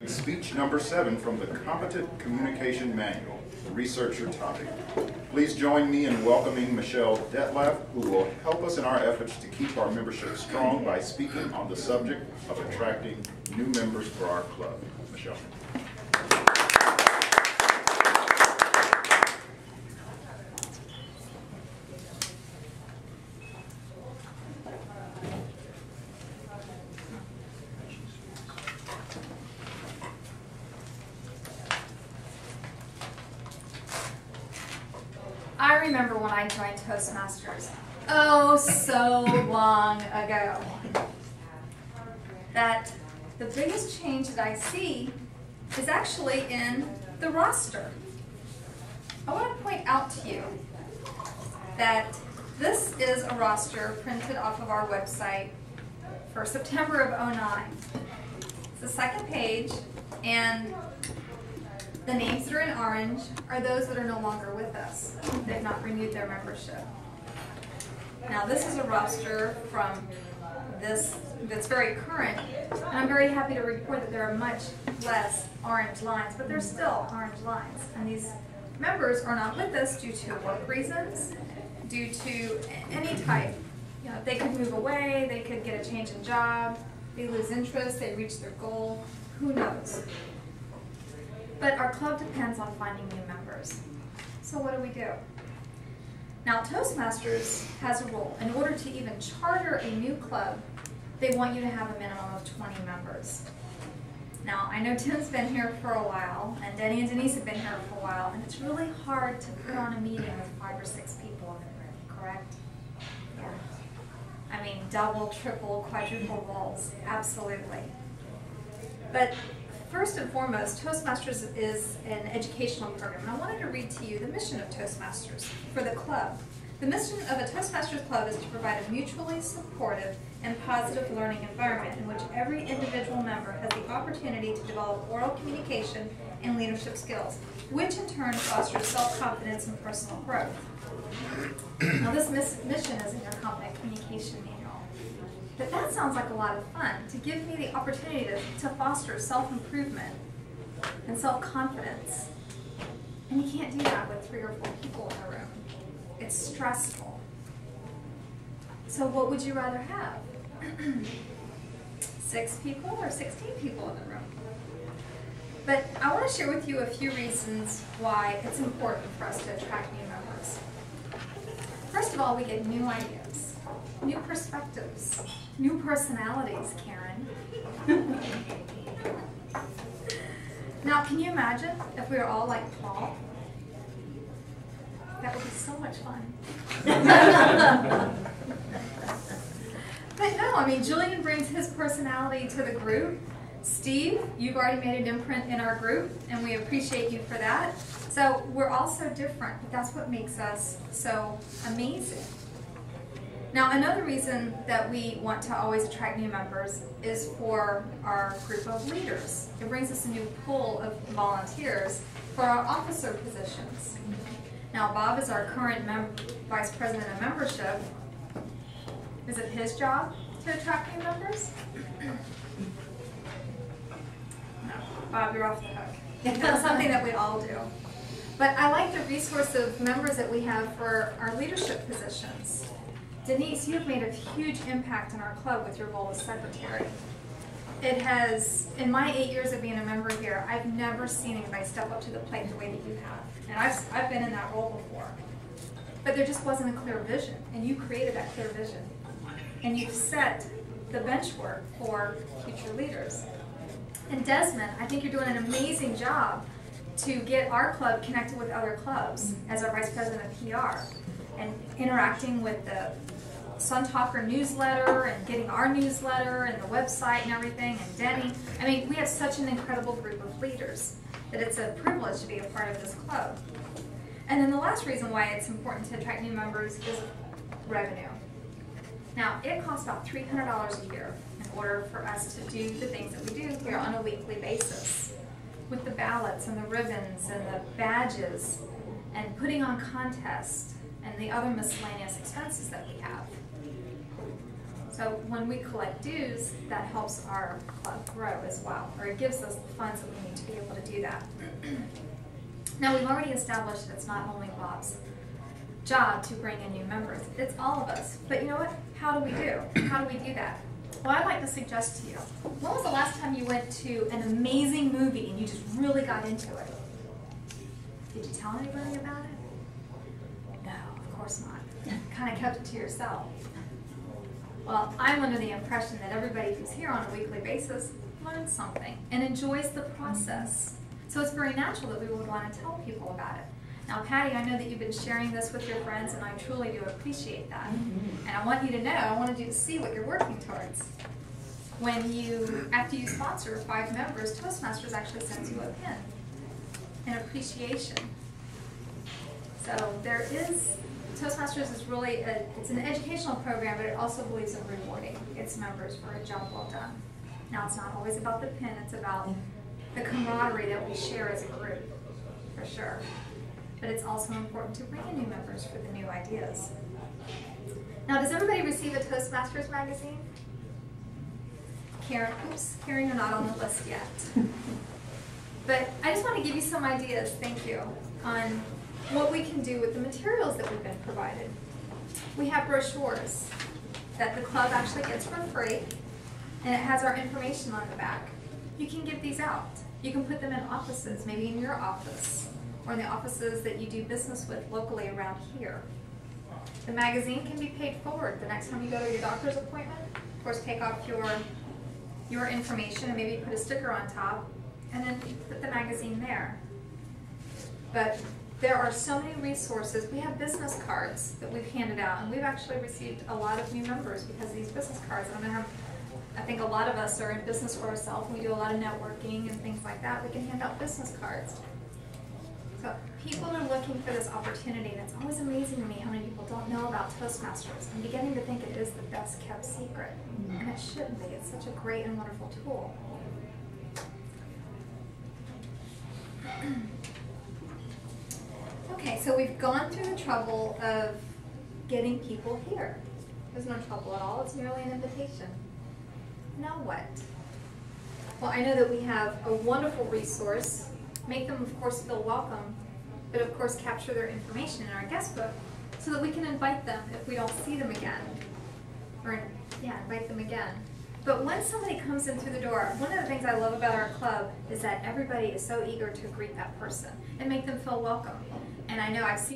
Speech number 7 from the Competent Communication Manual, the researcher topic. Please join me in welcoming Michelle Dettlaff, who will help us in our efforts to keep our membership strong by speaking on the subject of attracting new members for our club. Michelle. I remember when I joined Toastmasters, oh so long ago, that the biggest change that I see is actually in the roster. I want to point out to you that this is a roster printed off of our website for September of '09. It's the second page, and the names that are in orange are those that are no longer with us. They've not renewed their membership. Now this is a roster from this that's very current, and I'm very happy to report that there are much less orange lines, but there's still orange lines. And these members are not with us due to work reasons, due to any type. You know, they could move away, they could get a change in job, they lose interest, they reach their goal, who knows? But our club depends on finding new members. So what do? Now Toastmasters has a rule. In order to even charter a new club, they want you to have a minimum of 20 members. Now I know Tim's been here for a while, and Denny and Denise have been here for a while, and it's really hard to put on a meeting with 5 or 6 people in the room, correct? Yeah. I mean, double, triple, quadruple roles, absolutely. But first and foremost, Toastmasters is an educational program, and I wanted to read to you the mission of Toastmasters for the club. The mission of a Toastmasters club is to provide a mutually supportive and positive learning environment in which every individual member has the opportunity to develop oral communication and leadership skills, which in turn fosters self-confidence and personal growth. Now this mission is in your Competent Communication Manual. But that sounds like a lot of fun, to give me the opportunity to foster self-improvement and self-confidence. And you can't do that with 3 or 4 people in the room. It's stressful. So what would you rather have? 6 people or 16 people in the room? But I want to share with you a few reasons why it's important for us to attract new members. First of all, we get new ideas, new perspectives, new personalities, Karen. Now, can you imagine if we were all like Paul? That would be so much fun. But no, I mean, Julian brings his personality to the group. Steve, you've already made an imprint in our group, and we appreciate you for that. So we're all so different, but that's what makes us so amazing. Now, another reason that we want to always attract new members is for our group of leaders. It brings us a new pool of volunteers for our officer positions. Now, Bob is our current Vice President of Membership. Is it his job to attract new members? No, Bob, you're off the hook. That's something that we all do. But I like the resource of members that we have for our leadership positions. Denise, you've made a huge impact in our club with your role as secretary. It has, in my 8 years of being a member here, I've never seen anybody step up to the plate the way that you have. And I've been in that role before. But there just wasn't a clear vision, and you created that clear vision. And you've set the benchwork for future leaders. And Desmond, I think you're doing an amazing job to get our club connected with other clubs as our Vice President of PR, and interacting with the Sun Talker newsletter and getting our newsletter and the website and everything, and Denny. I mean, we have such an incredible group of leaders that it's a privilege to be a part of this club. And then the last reason why it's important to attract new members is revenue. Now, it costs about $300 a year in order for us to do the things that we do here on a weekly basis, with the ballots and the ribbons and the badges and putting on contests and the other miscellaneous expenses that we have. So when we collect dues, that helps our club grow as well, or it gives us the funds that we need to be able to do that. Now, we've already established that it's not only Bob's job to bring in new members, it's all of us. But you know what? How do we do that? Well, I'd like to suggest to you, when was the last time you went to an amazing movie and you just really got into it? Did you tell anybody about it? No, of course not. Kind of kept it to yourself. Well, I'm under the impression that everybody who's here on a weekly basis learns something and enjoys the process. So it's very natural that we would want to tell people about it. Now, Patty, I know that you've been sharing this with your friends, and I truly do appreciate that. And I want you to know, I wanted you to see what you're working towards. When you, after you sponsor 5 members, Toastmasters actually sends you a pin, an appreciation. So there is, Toastmasters is really, it's an educational program, but it also believes in rewarding its members for a job well done. Now, it's not always about the pin, it's about the camaraderie that we share as a group, for sure. But it's also important to bring in new members for the new ideas. Now, does everybody receive a Toastmasters magazine? Karen, oops, Karen, you're not on the list yet. But I just want to give you some ideas, thank you, on what we can do with the materials that we've been provided. We have brochures that the club actually gets for free, and it has our information on the back. You can give these out. You can put them in offices, maybe in your office, or in the offices that you do business with locally around here. The magazine can be paid forward. The next time you go to your doctor's appointment, of course, take off your information and maybe put a sticker on top, and then put the magazine there. But there are so many resources. We have business cards that we've handed out, and we've actually received a lot of new members because of these business cards. I think a lot of us are in business for ourselves, and we do a lot of networking and things like that. We can hand out business cards. So people are looking for this opportunity, and it's always amazing to me how many people don't know about Toastmasters. I'm beginning to think it is the best kept secret, and it shouldn't be. It's such a great and wonderful tool. Okay, so we've gone through the trouble of getting people here. There's no trouble at all. It's merely an invitation. Now what? Well, I know that we have a wonderful resource. Make them, of course, feel welcome, but of course capture their information in our guest book so that we can invite them if we don't see them again. Or, yeah, invite them again. But when somebody comes in through the door, one of the things I love about our club is that everybody is so eager to greet that person and make them feel welcome. And I know I've seen